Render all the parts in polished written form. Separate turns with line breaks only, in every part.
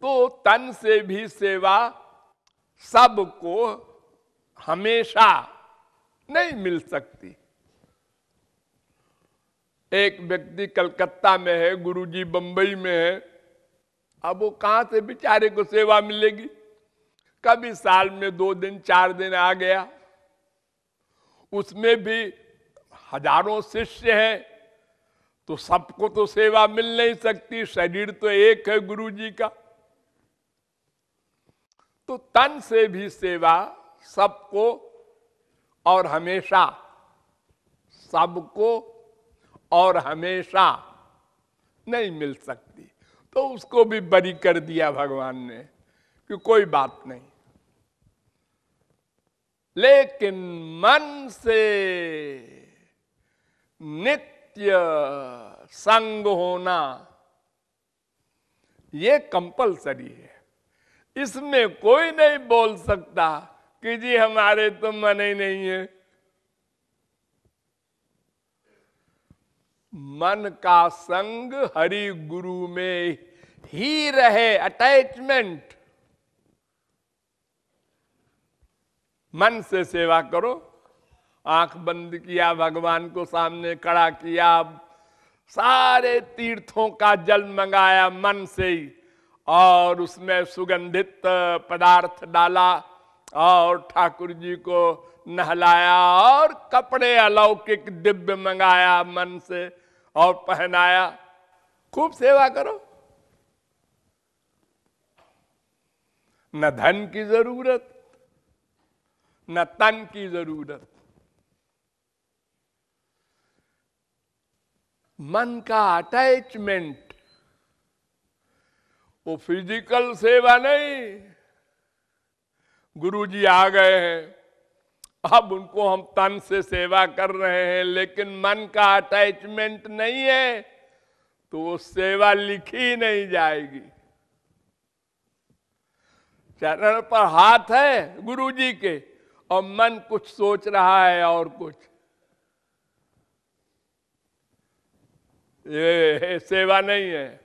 तो तन से भी सेवा सबको हमेशा नहीं मिल सकती। एक व्यक्ति कलकत्ता में है, गुरुजी बंबई में है, अब वो कहां से बेचारे को सेवा मिलेगी? कभी साल में 2 दिन 4 दिन आ गया, उसमें भी हजारों शिष्य हैं, तो सबको तो सेवा मिल नहीं सकती, शरीर तो एक है गुरुजी का। तो तन से भी सेवा सबको और हमेशा, सबको और हमेशा नहीं मिल सकती। तो उसको भी बरी कर दिया भगवान ने कि कोई बात नहीं, लेकिन मन से नित्य संग होना ये कंपलसरी है। इसमें कोई नहीं बोल सकता कि जी हमारे तो मन ही नहीं है। मन का संग हरि गुरु में ही रहे, अटैचमेंट। मन से सेवा करो, आंख बंद किया, भगवान को सामने खड़ा किया, सारे तीर्थों का जल मंगाया मन से ही, और उसमें सुगंधित पदार्थ डाला और ठाकुर जी को नहलाया और कपड़े अलौकिक दिव्य मंगाया मन से और पहनाया। खूब सेवा करो, न धन की जरूरत न तन की जरूरत। मन का अटैचमेंट, वो फिजिकल सेवा नहीं। गुरुजी आ गए हैं, अब उनको हम तन से सेवा कर रहे हैं, लेकिन मन का अटैचमेंट नहीं है, तो वो सेवा लिखी नहीं जाएगी। चरण पर हाथ है गुरुजी के और मन कुछ सोच रहा है और कुछ, ये सेवा नहीं है।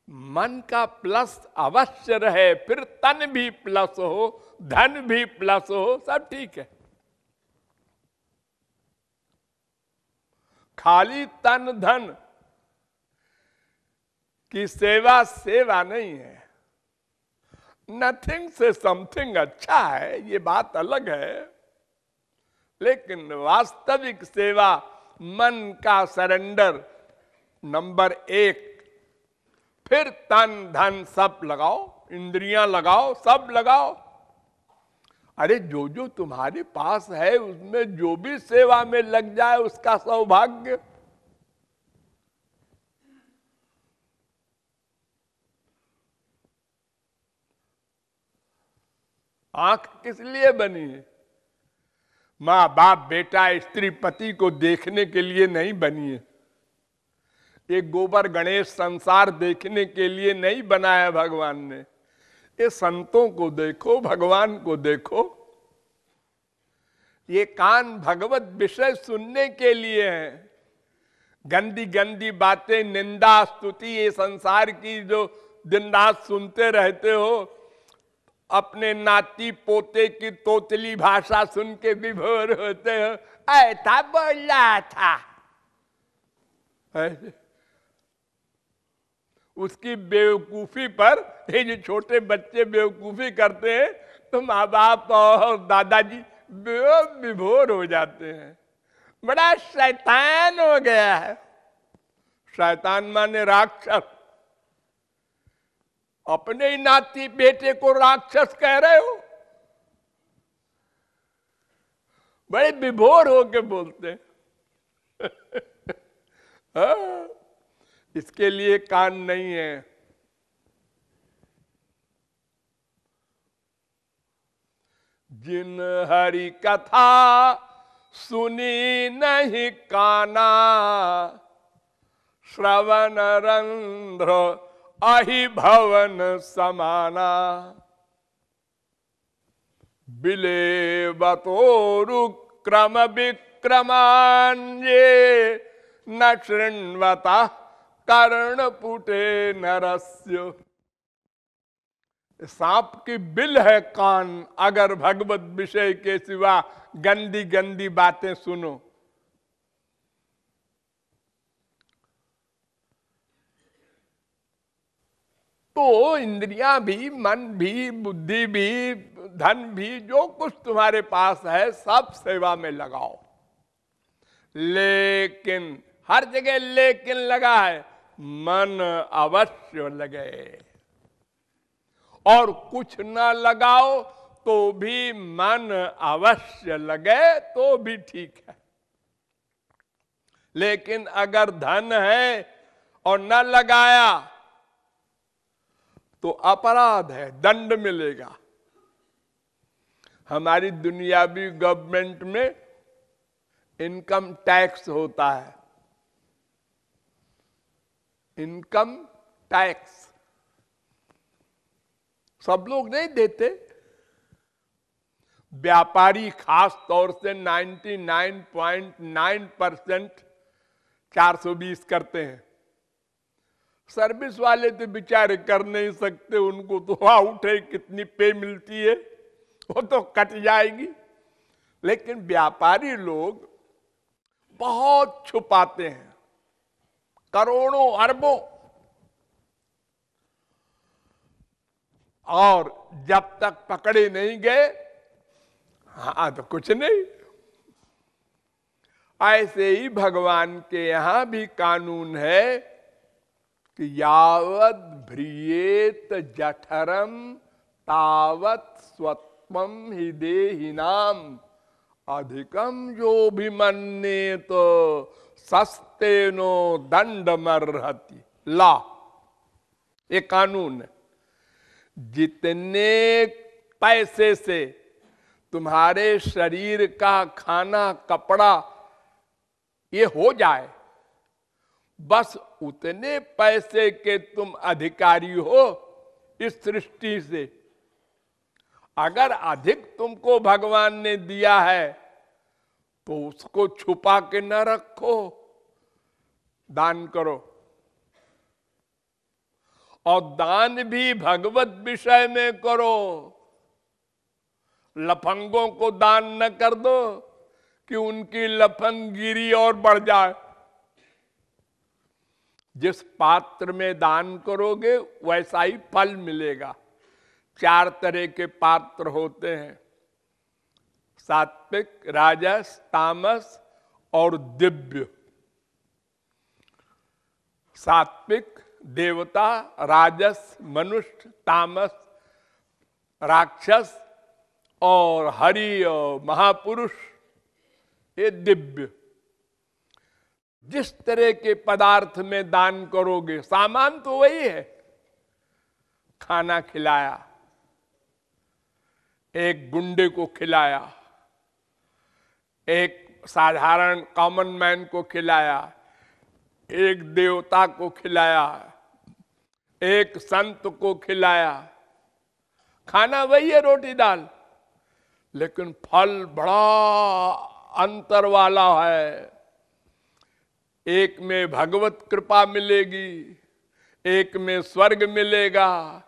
मन का प्लस अवश्य रहे, फिर तन भी प्लस हो, धन भी प्लस हो, सब ठीक है। खाली तन धन की सेवा सेवा नहीं है। नथिंग से समथिंग अच्छा है, ये बात अलग है, लेकिन वास्तविक सेवा मन का सरेंडर नंबर 1, फिर तन धन सब लगाओ, इंद्रियां लगाओ, सब लगाओ। अरे जो जो तुम्हारे पास है उसमें जो भी सेवा में लग जाए उसका सौभाग्य। आंख किस लिए बनी है? मां बाप बेटा स्त्री पति को देखने के लिए नहीं बनी है। ये गोबर गणेश संसार देखने के लिए नहीं बनाया भगवान ने। ये संतों को देखो, भगवान को देखो। ये कान भगवत विषय सुनने के लिए हैं। गंदी गंदी बातें, निंदा स्तुति, ये संसार की जो दिन रात सुनते रहते हो, अपने नाती पोते की तोतली भाषा सुन के विभोर होते हो। ऐसा बोला था, उसकी बेवकूफी पर ये जो छोटे बच्चे बेवकूफी करते हैं तो माँ बाप और दादाजी विभोर हो जाते हैं। बड़ा शैतान हो गया है। शैतान माने राक्षस। अपने ही नाती बेटे को राक्षस कह रहे हो, बड़े विभोर होके बोलते हैं। इसके लिए कान नहीं है। जिन हरि कथा सुनी नहीं काना, श्रवण रंध्र अहि भवन समाना। बिलेवतोरुक्रम विक्रमान्ये न शृण्वता कर्ण पुटे नरस्य। सांप की बिल है कान, अगर भगवत विषय के सिवा गंदी गंदी बातें सुनो। तो इंद्रियां भी, मन भी, बुद्धि भी, धन भी, जो कुछ तुम्हारे पास है सब सेवा में लगाओ। लेकिन हर जगह लेकिन लगा है, मन अवश्य लगे। और कुछ न लगाओ तो भी मन अवश्य लगे तो भी ठीक है। लेकिन अगर धन है और न लगाया तो अपराध है, दंड मिलेगा। हमारी दुनियावी गवर्नमेंट में इनकम टैक्स होता है, इनकम टैक्स सब लोग नहीं देते। व्यापारी खास तौर से 99.9% 420 करते हैं। सर्विस वाले तो बेचारे कर नहीं सकते, उनको तो आउट है, कितनी पे मिलती है वो तो कट जाएगी। लेकिन व्यापारी लोग बहुत छुपाते हैं, करोड़ों अरबों। और जब तक पकड़े नहीं गए, हाँ तो कुछ नहीं। ऐसे ही भगवान के यहां भी कानून है कि यावत भ्रियेत जठरम तावत स्वत्वम हि देहिनाम अधिकम जो भी मन्ने तो सस्तेनो दंड मर्हति। ला, ये कानून है। जितने पैसे से तुम्हारे शरीर का खाना कपड़ा ये हो जाए, बस उतने पैसे के तुम अधिकारी हो इस सृष्टि से। अगर अधिक तुमको भगवान ने दिया है तो उसको छुपा के न रखो, दान करो। और दान भी भगवत विषय में करो। लफंगों को दान न कर दो कि उनकी लफंगिरी और बढ़ जाए। जिस पात्र में दान करोगे वैसा ही फल मिलेगा। 4 तरह के पात्र होते हैं, सात्विक, राजस, तामस और दिव्य। सात्विक देवता, राजस मनुष्य, तामस राक्षस और हरि और महापुरुष ये दिव्य। जिस तरह के पदार्थ में दान करोगे, सामान तो वही है। खाना खिलाया, एक गुंडे को खिलाया, एक साधारण कॉमन मैन को खिलाया, एक देवता को खिलाया, एक संत को खिलाया। खाना वही है, रोटी दाल, लेकिन फल बड़ा अंतर वाला है। एक में भगवत कृपा मिलेगी, एक में स्वर्ग मिलेगा,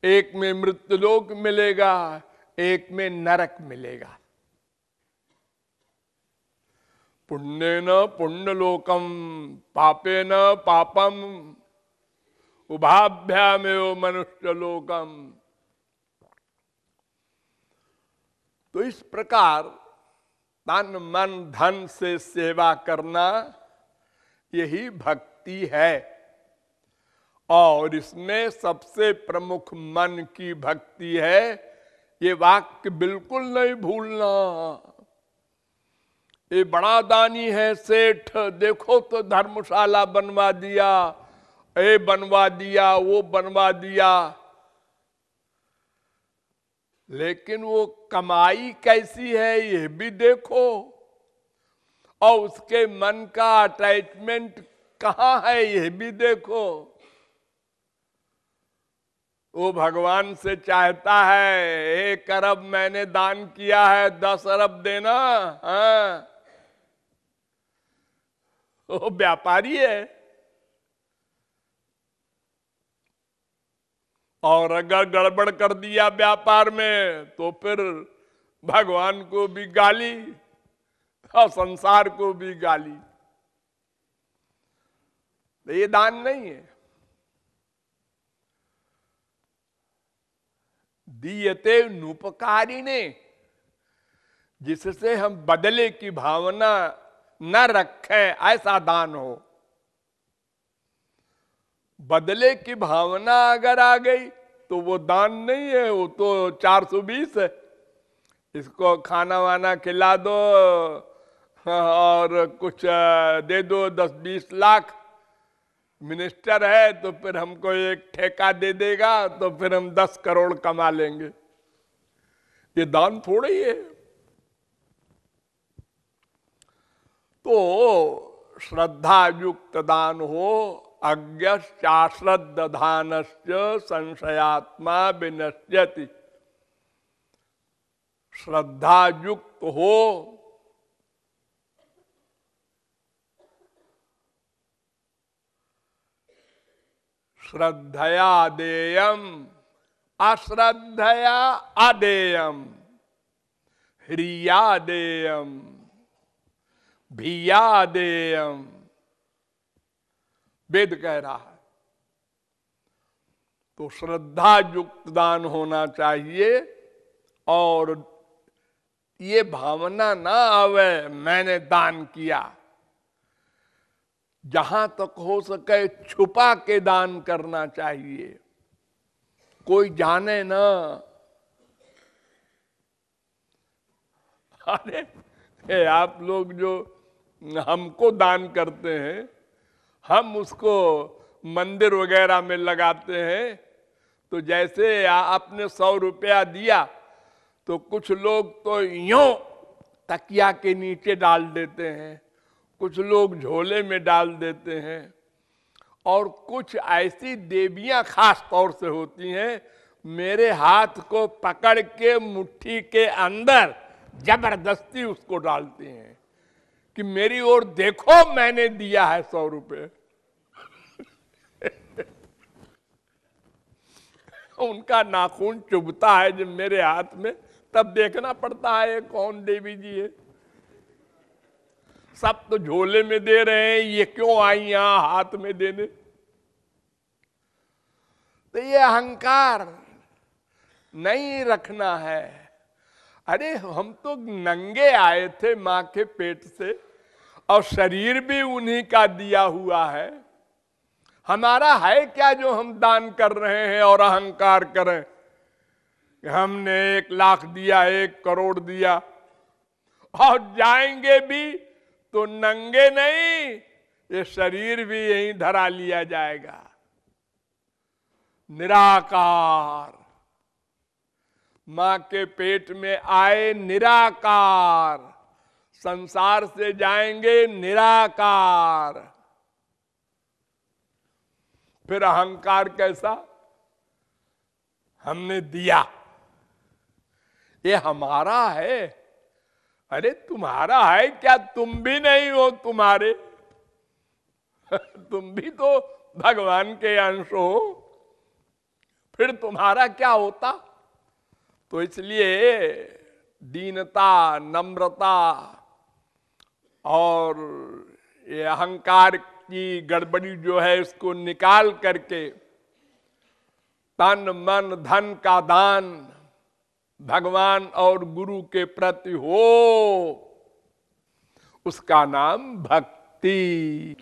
एक में मृत्युलोक मिलेगा, एक में नरक मिलेगा। पुण्येन पुण्यलोकम पापेन पापम उभाभ्यामेव मनुष्यलोकम। तो इस प्रकार तन मन धन से सेवा करना यही भक्ति है। और इसमें सबसे प्रमुख मन की भक्ति है। ये वाक्य बिल्कुल नहीं भूलना। ये बड़ा दानी है सेठ, देखो तो धर्मशाला बनवा दिया, ये बनवा दिया, वो बनवा दिया, लेकिन वो कमाई कैसी है ये भी देखो। और उसके मन का अटैचमेंट कहाँ है ये भी देखो। वो भगवान से चाहता है 1 अरब मैंने दान किया है, 10 अरब देना। हाँ, वो व्यापारी है। और अगर गड़बड़ कर दिया व्यापार में तो फिर भगवान को भी गाली और संसार को भी गाली। तो ये दान नहीं है। दीयते नुपकारिणे, जिससे हम बदले की भावना न रखें, ऐसा दान हो। बदले की भावना अगर आ गई तो वो दान नहीं है, वो तो 420 है। इसको खाना वाना खिला दो और कुछ दे दो 10-20 लाख, मिनिस्टर है तो फिर हमको एक ठेका दे देगा तो फिर हम 10 करोड़ कमा लेंगे। ये दान थोड़ी है। तो श्रद्धा युक्त दान हो। अज्ञश्चाश्रद्ध दानस्य संशयात्मा विनश्यति। श्रद्धा युक्त हो, श्रद्धया देयम अश्रद्धया अदेयम, ह्रिया देयम भिया देयम, वेद कह रहा है। तो श्रद्धा युक्त दान होना चाहिए और ये भावना ना आवे मैंने दान किया। जहां तक हो सके छुपा के दान करना चाहिए, कोई जाने ना। अरे आप लोग जो हमको दान करते हैं, हम उसको मंदिर वगैरह में लगाते हैं। तो जैसे आपने 100 रुपया दिया तो कुछ लोग तो यूं तकिया के नीचे डाल देते हैं, कुछ लोग झोले में डाल देते हैं, और कुछ ऐसी देवियां खास तौर से होती हैं, मेरे हाथ को पकड़ के मुट्ठी के अंदर जबरदस्ती उसको डालती हैं कि मेरी ओर देखो मैंने दिया है 100 रुपये। उनका नाखून चुभता है जब मेरे हाथ में, तब देखना पड़ता है कौन देवी जी है। सब तो झोले में दे रहे हैं, ये क्यों आई यहां हाथ में देने। तो ये अहंकार नहीं रखना है। अरे हम तो नंगे आए थे मां के पेट से और शरीर भी उन्हीं का दिया हुआ है। हमारा है क्या जो हम दान कर रहे हैं और अहंकार करें। हमने 1 लाख दिया, 1 करोड़ दिया, और जाएंगे भी तो नंगे नहीं, ये शरीर भी यहीं धरा लिया जाएगा। निराकार, मां के पेट में आए निराकार, संसार से जाएंगे निराकार। फिर अहंकार कैसा, हमने दिया, ये हमारा है। अरे तुम्हारा है क्या, तुम भी नहीं हो तुम्हारे। तुम भी तो भगवान के अंश हो, फिर तुम्हारा क्या होता। तो इसलिए दीनता, नम्रता और ये अहंकार की गड़बड़ी जो है इसको निकाल करके तन मन धन का दान भगवान और गुरु के प्रति हो, उसका नाम भक्ति।